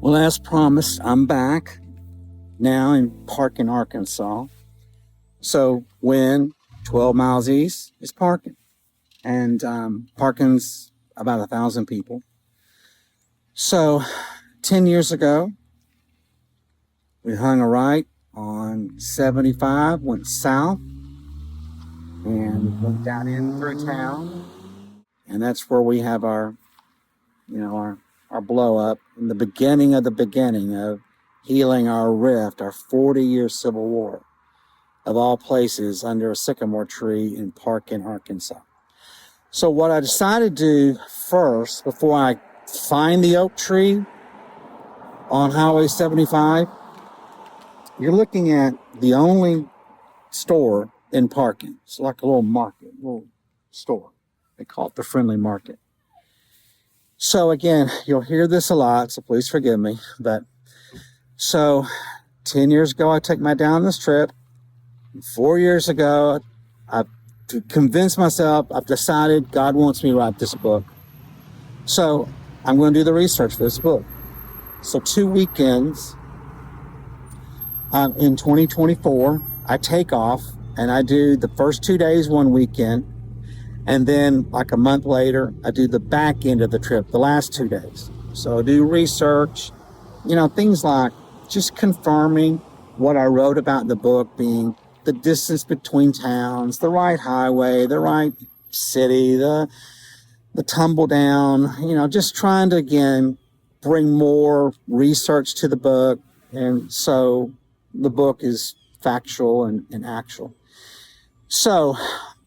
Well, as promised, I'm back now in Parkin, Arkansas. So when 12 miles east is Parkin. And Parkin's about 1,000 people. So 10 years ago, we hung a right on 75, went south, and went down in through town. And that's where we have our blow up in the beginning of healing our rift, our 40-year Civil War, of all places, under a sycamore tree in Parkin, Arkansas. So what I decided to do first, before I find the oak tree on Highway 75, you're looking at the only store in Parkin. It's like a little market, little store. They call it the Friendly Market. So again, you'll hear this a lot, so please forgive me. But so 10 years ago, I took my down this trip. 4 years ago, to convince myself, I've decided God wants me to write this book. So I'm going to do the research for this book. So 2 weekends in 2024, I take off and I do the first 2 days one weekend. And then like a month later, I do the back end of the trip, the last 2 days. So I do research, things like just confirming what I wrote about in the book, being the distance between towns, the right highway, the right city, the tumble down, just trying to, again, bring more research to the book. And so the book is factual and actual. So,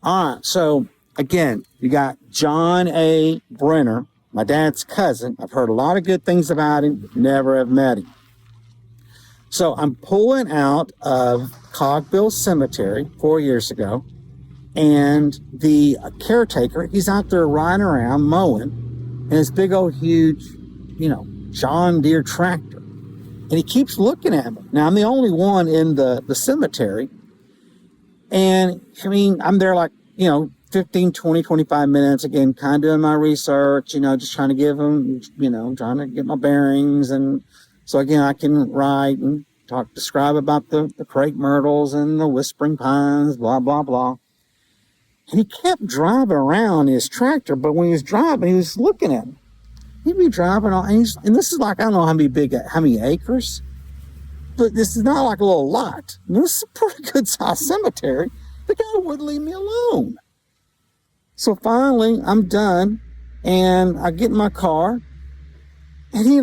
all right. So again, you got John A. Brenner, my dad's cousin. I've heard a lot of good things about him, never have met him. So I'm pulling out of Cogbill Cemetery 4 years ago, and the caretaker, he's out there riding around mowing in his big old huge, John Deere tractor. And he keeps looking at me. Now, I'm the only one in the cemetery. And I'm there 15, 20, 25 minutes, again, kind of doing my research, just trying to give them, trying to get my bearings. And so, again, I can write and describe about the crepe myrtles and the whispering pines, blah, blah, blah. And he kept driving around his tractor, but when he was driving, he was looking at me. He'd be driving on, and this is like, I don't know how many acres, but this is not like a little lot. This is a pretty good sized cemetery. The guy wouldn't leave me alone. So finally, I'm done, and I get in my car, and he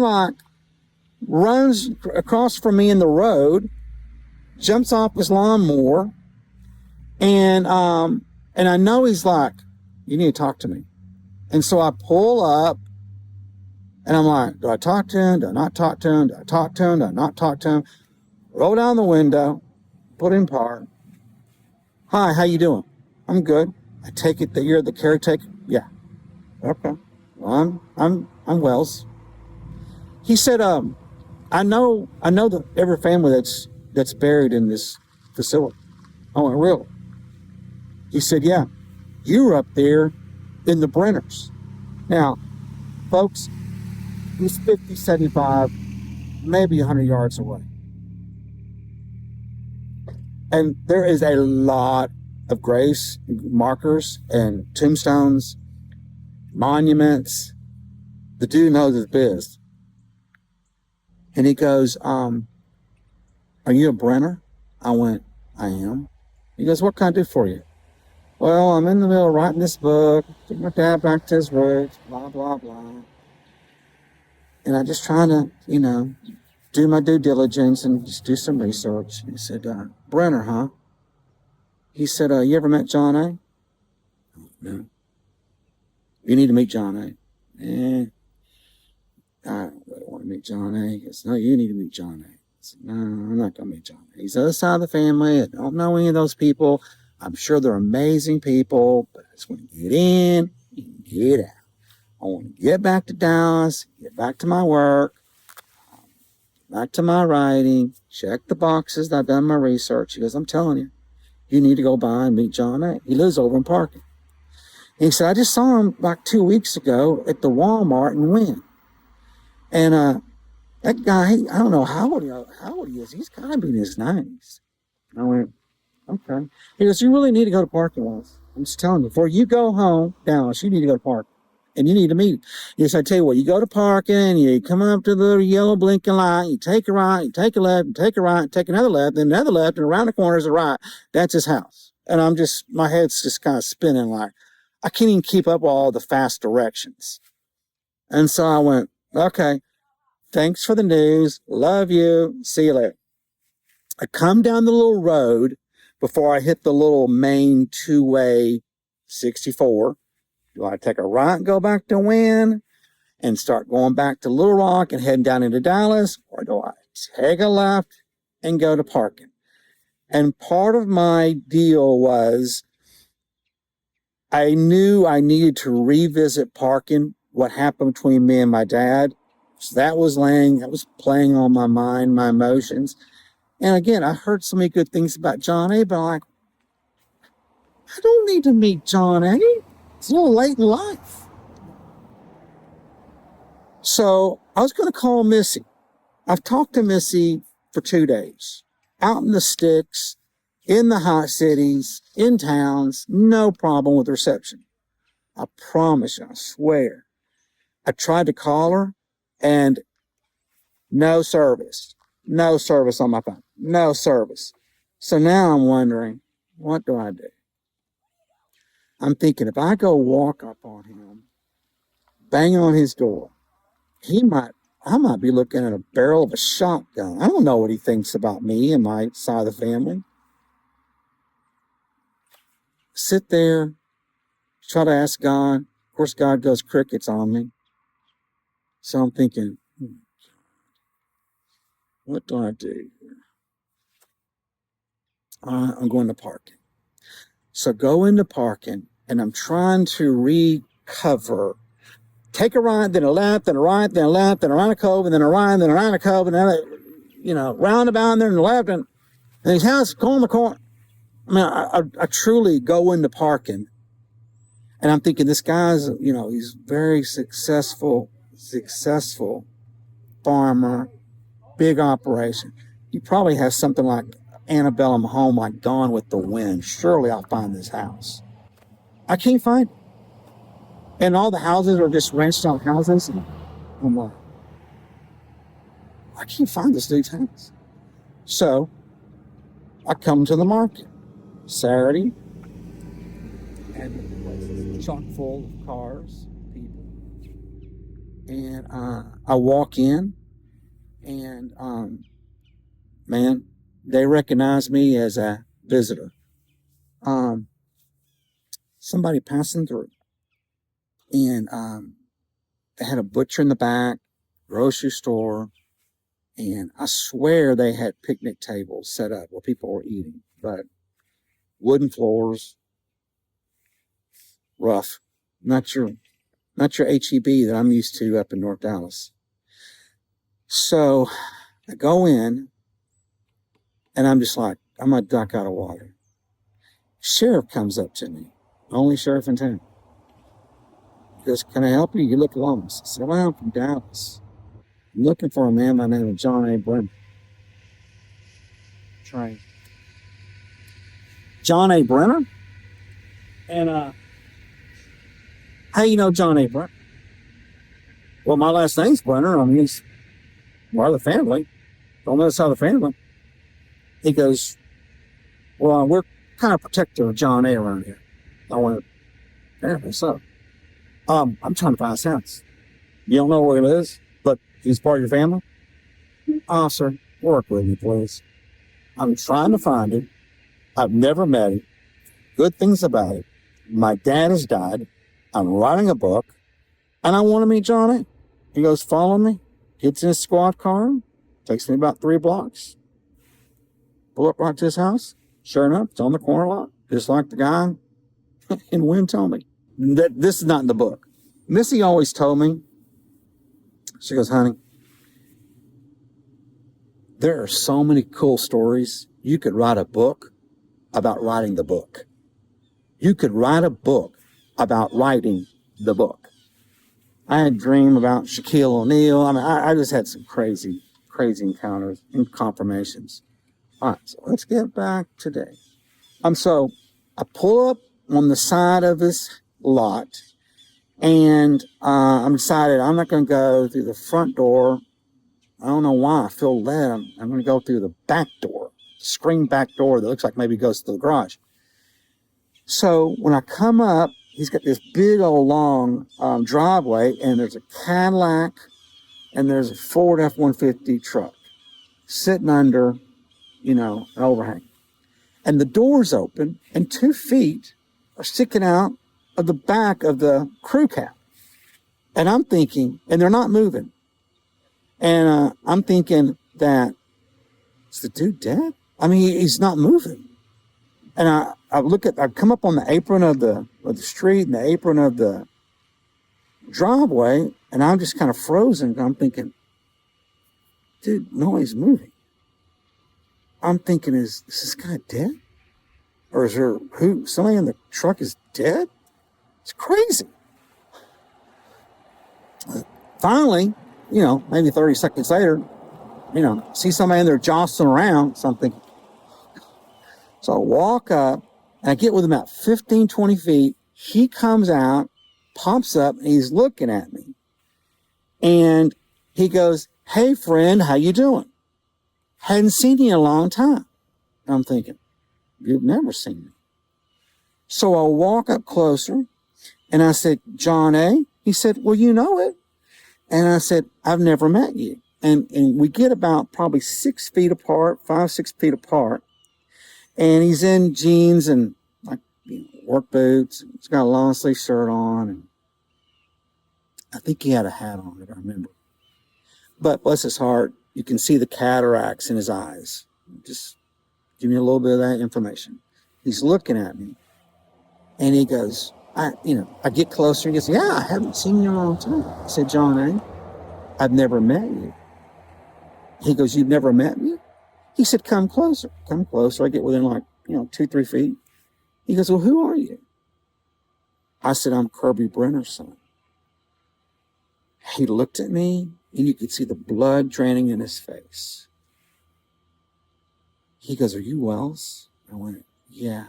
runs across from me in the road, jumps off his lawnmower, and I know he's like, you need to talk to me. And so I pull up, and I'm like, do I talk to him? Do I not talk to him? Do I talk to him? Do I not talk to him? Roll down the window, put in park. Hi, how you doing? I'm good. I take it that you're the caretaker? Yeah. Okay. Well, I'm Wells. He said, I know that every family that's buried in this facility. I went, really? He said, yeah. You were up there in the Brenners. Now, folks, he's 50, 75, maybe 100 yards away. And there is a lot of graves, markers, and tombstones, monuments. The dude knows his biz. And he goes, are you a Brenner? I went, I am. He goes, what can I do for you? Well, I'm in the middle of writing this book, took my dad back to his roots, blah, blah, blah. And I'm just trying to, do my due diligence and just do some research. He said, Brenner, huh? He said, you ever met John A? No. You need to meet John A. I don't really want to meet John A. He goes, no, you need to meet John A. I said, no, I'm not going to meet John A. He's the other side of the family. I don't know any of those people. I'm sure they're amazing people, but I just want to get in and get out. I want to get back to Dallas, get back to my work, back to my writing, check the boxes that I've done my research. He goes, I'm telling you, you need to go by and meet John A. He lives over in Parkin. He said, I just saw him like 2 weeks ago at the Walmart in Wynn. And That guy, I don't know how old he is. He's got to be in his 90s. I went, okay. He goes, you really need to go to Parkin, Wallace. I'm just telling you, before you go home, Dallas, you need to go to Parkin. And you need to meet him. Yes, I tell you what, you go to Parkin, you come up to the yellow blinking light, you take a right, you take a left, you take a right, take another left, then another left, and around the corner is a right. That's his house. And I'm just, my head's just kind of spinning like, I can't even keep up with all the fast directions. And so I went, okay. Thanks for the news. Love you. See you later. I come down the little road before I hit the little main two-way 64. Do I take a right and go back to Wynn and start going back to Little Rock and heading down into Dallas? Or do I take a left and go to Parkin? And part of my deal was I knew I needed to revisit Parkin, what happened between me and my dad. So that was playing on my mind, my emotions. And again, I heard so many good things about John A., but I'm like, I don't need to meet John A. It's a little late in life. So I was going to call Missy. I've talked to Missy for 2 days. Out in the sticks, in the hot cities, in towns, no problem with reception. I promise you, I swear. I tried to call her, and no service on my phone, no service. So now I'm wondering, what do I do? I'm thinking if I go walk up on him, bang on his door, I might be looking at a barrel of a shotgun. I don't know what he thinks about me and my side of the family. Sit there, try to ask God. Of course, God goes crickets on me. So I'm thinking, what do I do? I'm going to Parkin. So go into Parkin, and I'm trying to recover. Take a right, then a left, then a right, then a left, then around a cove, and then a right, then around a cove, and then roundabout and then a left, and his house, go in the corner. I mean, I truly go into Parkin, and I'm thinking this guy's, he's very successful farmer, big operation. He probably has something like antebellum home, like Gone with the Wind. Surely I'll find this house. I can't find it. And all the houses are just wrenched out houses. I'm like, I can't find this dude's house. So I come to the market Saturday, and the place is chock full of cars, people. And I walk in, and man, they recognize me as a visitor. Somebody passing through. And they had a butcher in the back, grocery store, and I swear they had picnic tables set up where people were eating, but wooden floors, rough. Not your HEB that I'm used to up in North Dallas. So I go in, and I'm just like, I'm a duck out of water. Sheriff comes up to me, only sheriff in town. He goes, can I help you? You look lost. I said, well, I'm from Dallas. I'm looking for a man by the name of John A. Brenner. Try John A. Brenner? And how you know John A. Brenner? Well, my last name's Brenner. I mean, it's part of the family. Don't know how the family. He goes, well, we're kind of protective of John A. around here. I went, apparently so. I'm trying to find his house. You don't know where he lives, but he's part of your family? Officer, work with me, please. I'm trying to find him. I've never met him. Good things about it. My dad has died. I'm writing a book, and I want to meet John A. He goes, follow me. Gets in his squad car. Takes me about 3 blocks. Pull up right to his house. Sure enough, it's on the corner lot, just like the guy in Wynn told me. This is not in the book. Missy always told me, she goes, honey, there are so many cool stories. You could write a book about writing the book. You could write a book about writing the book. I had a dream about Shaquille O'Neal. I mean, I just had some crazy encounters and confirmations. All right, so let's get back today. So I pull up on the side of this lot, and I'm decided I'm not going to go through the front door. I don't know why. I feel led. I'm going to go through the back door, screen back door that looks like maybe goes to the garage. So when I come up, he's got this big old long driveway, and there's a Cadillac and there's a Ford F-150 truck sitting under, an overhang. And the door's open, and 2 feet are sticking out of the back of the crew cab. And I'm thinking, and they're not moving. And I'm thinking that, is the dude dead? I mean, he's not moving. And I come up on the apron of the street and the apron of the driveway, and I'm just kind of frozen. I'm thinking, dude, nobody's moving. I'm thinking, is this guy dead? Or is somebody in the truck is dead? It's crazy. Finally, maybe 30 seconds later, see somebody in there jostling around, something. So I walk up, and I get with him about 15, 20 feet. He comes out, pops up, and he's looking at me. And he goes, "Hey, friend, how you doing? Hadn't seen you in a long time." And I'm thinking, you've never seen me. So I walk up closer, and I said, "John A.?" He said, "Well, you know it." And I said, "I've never met you." And we get about probably 6 feet apart, 5, 6 feet apart. And he's in jeans and work boots. He's got a long sleeve shirt on. And I think he had a hat on, if I remember. But bless his heart, you can see the cataracts in his eyes. Just give me a little bit of that information. He's looking at me, and he goes, I get closer. He goes, "Yeah, I haven't seen you in a long time." I said, "John A., I've never met you." He goes, "You've never met me?" He said, "Come closer, come closer." I get within 2, 3 feet. He goes, "Well, who are you?" I said, "I'm Kirby Brenner's son." He looked at me, and you could see the blood draining in his face. He goes, "Are you Wells?" I went, "Yeah."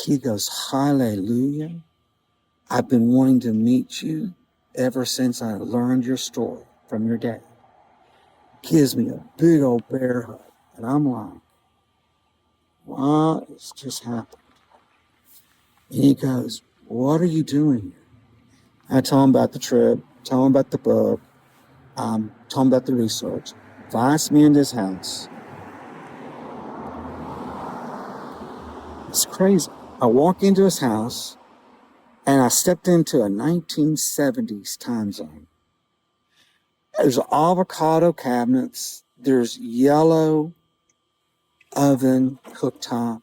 He goes, "Hallelujah. I've been wanting to meet you ever since I learned your story from your dad." Gives me a big old bear hug. And I'm like, what has just happened? And he goes, "What are you doing here?" I tell him about the trip, tell him about the book, tell him about the research. Invites me into his house. It's crazy. I walk into his house, and I stepped into a 1970s time zone. There's avocado cabinets. There's yellow oven cooktop.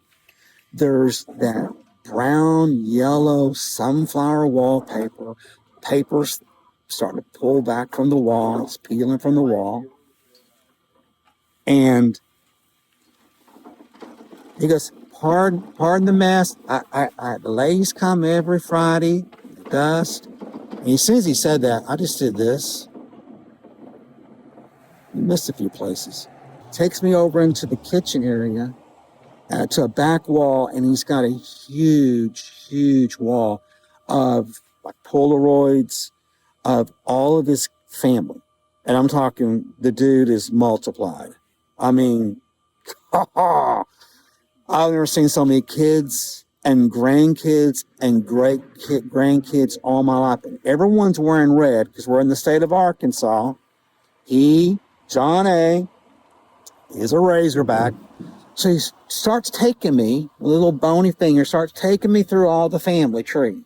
There's that brown, yellow sunflower wallpaper. Paper's starting to pull back from the wall. It's peeling from the wall. And he goes, pardon the mess. The ladies come every Friday, dust. And as soon as he said that, I just did this. You missed a few places. Takes me over into the kitchen area, to a back wall, and he's got a huge wall of Polaroids of all of his family. And I'm talking, the dude is multiplied. I mean, I've never seen so many kids and grandkids and great-grandkids all my life. And everyone's wearing red because we're in the state of Arkansas. John A., is a Razorback. So he starts taking me, with a little bony finger, starts taking me through all the family tree.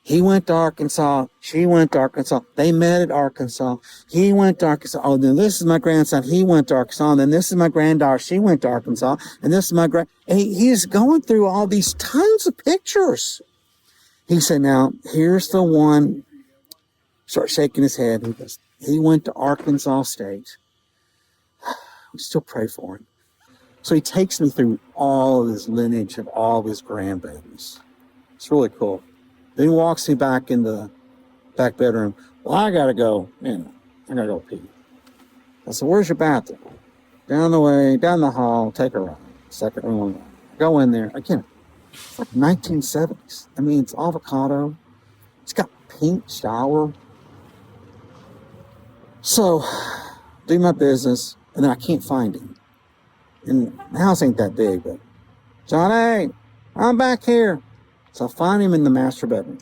He went to Arkansas. She went to Arkansas. They met at Arkansas. He went to Arkansas. Oh, then this is my grandson. He went to Arkansas. And then this is my granddaughter. She went to Arkansas. And this is my and he's going through all these tons of pictures. He said, "Now, here's the one." Start shaking his head. He goes, "He went to Arkansas State." We still pray for him. So he takes me through all of his lineage of all of his grandbabies. It's really cool. Then he walks me back in the back bedroom. Well, I gotta go, I gotta go pee. I said, where's your bathroom? Down the way, down the hall, take a ride. Second room. Go in there. Again, it's like 1970s. I mean, it's avocado. It's got pink shower. So, do my business, and then I can't find him. And the house ain't that big, but, Johnny, I'm back here. So I find him in the master bedroom.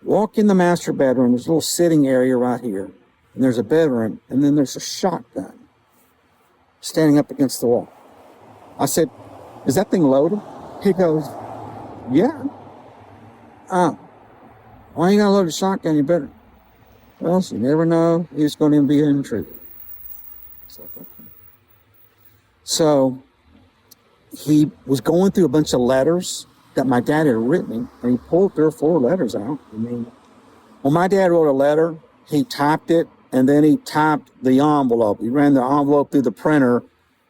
Walk in the master bedroom, there's a little sitting area right here. And there's a bedroom, and then there's a shotgun standing up against the wall. I said, is that thing loaded? He goes, yeah. Why you got a loaded shotgun in your bedroom? Well, you never know. He's going to be an intruder. So he was going through a bunch of letters that my dad had written, and he pulled 3 or 4 letters out. I mean, when my dad wrote a letter, he typed it, and then he typed the envelope. He ran the envelope through the printer.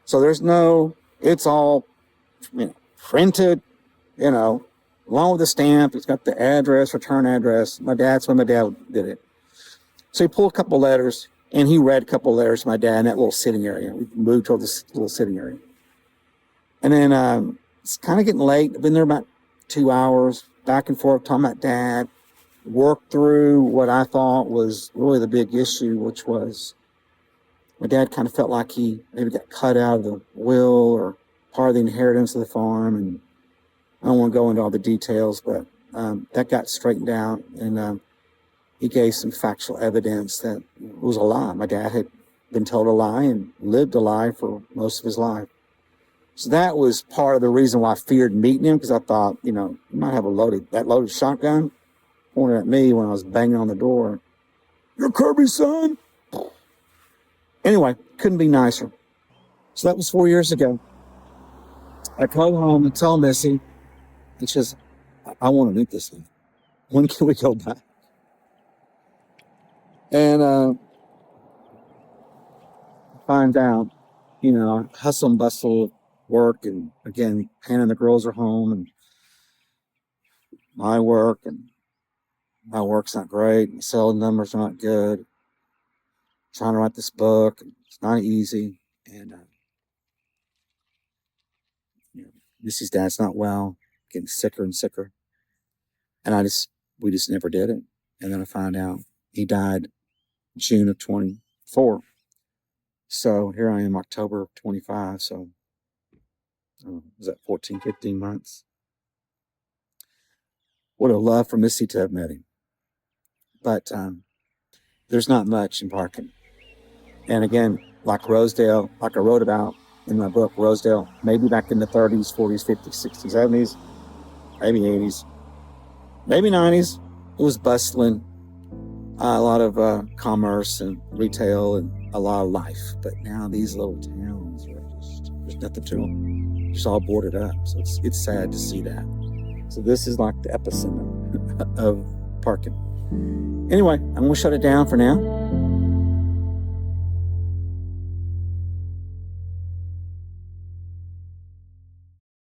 So it's all, printed, along with the stamp. It's got the address, return address. That's when my dad did it. So he pulled a couple letters, and he read a couple letters to my dad in that little sitting area. We moved to this little sitting area. And then it's kind of getting late. I've been there about 2 hours, back and forth, talking about dad. Worked through what I thought was really the big issue, which was my dad kind of felt like he maybe got cut out of the will or part of the inheritance of the farm. And I don't want to go into all the details, but that got straightened out. And he gave some factual evidence that it was a lie. My dad had been told a lie and lived a lie for most of his life. So that was part of the reason why I feared meeting him, because I thought, he might have that loaded shotgun pointed at me when I was banging on the door. You're Kirby's son? Anyway, couldn't be nicer. So that was 4 years ago. I called home and told Missy, and she says, I want to meet this thing. When can we go back? And find out, hustle and bustle, work, and again, Hannah and the girls are home, and my work's not great, my sales numbers are not good. Trying to write this book, it's not easy, and Missy's dad's not well, getting sicker and sicker, and we just never did it. And then I found out he died June of 24. So here I am, October of 25. So was that 14, 15 months? Would have loved for Missy to have met him. But there's not much in Parkin. And again, like Rosedale, like I wrote about in my book, Rosedale, maybe back in the 30s, 40s, 50s, 60s, 70s, maybe 80s, maybe 90s, it was bustling. A lot of commerce and retail and a lot of life. But now these little towns are there's nothing to them. It's all boarded up. So it's sad to see that. So this is like the epicenter of Parkin. Anyway, I'm going to shut it down for now.